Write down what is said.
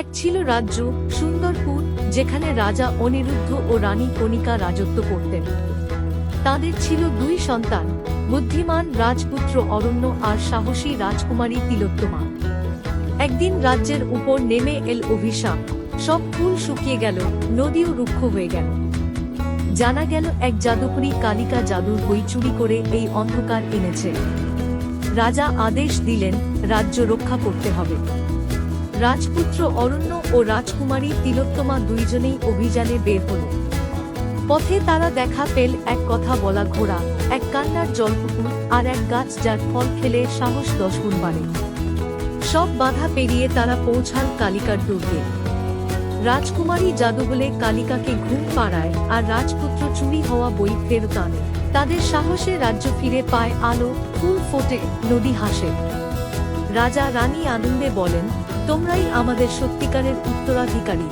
এক ছিল রাজ্য সুন্দরপুর, যেখানে রাজা অনিরুদ্ধ ও রানী কণিকা রাজত্ব করতেন। তাদের ছিল দুই সন্তান, বুদ্ধিমান রাজপুত্র অরণ্য আর সাহসী রাজকুমারী তিলোত্তমা। একদিন রাজ্যের উপর নেমে এল অভিশাপ। সব ফুল শুকিয়ে গেল, নদীও রুক্ষ হয়ে গেল। জানা গেল এক জাদুকরী কালিকা জাদুর বই চুরি করে এই অন্ধকার এনেছে। রাজা আদেশ দিলেন, রাজ্য রক্ষা করতে হবে। রাজপুত্র অরণ্য ও রাজকুমারী তিলোত্তমা দুইজনেই অভিযানে বের হল। পথে তারা দেখা পেল এক কথা বলা ঘোড়া, এক কান্নার জলপুকুর আর এক গাছ যার ফল খেলে সাহস 10 গুণ বাড়ে। সব বাধা পেরিয়ে তারা পৌঁছাল কালিকার দুর্গে। রাজকুমারী জাদু বলে কালিকাকে ঘুম পাড়ায়, আর রাজপুত্র চুরি হওয়া বই ফেরত আনে। তাদের সাহসে রাজ্য ফিরে পায় আলো, ফুল ফোটে, নদী হাসে। রাজা রানী আনন্দে বলেন, তোমরাই আমাদের সত্যিকারের উত্তরাধিকারী।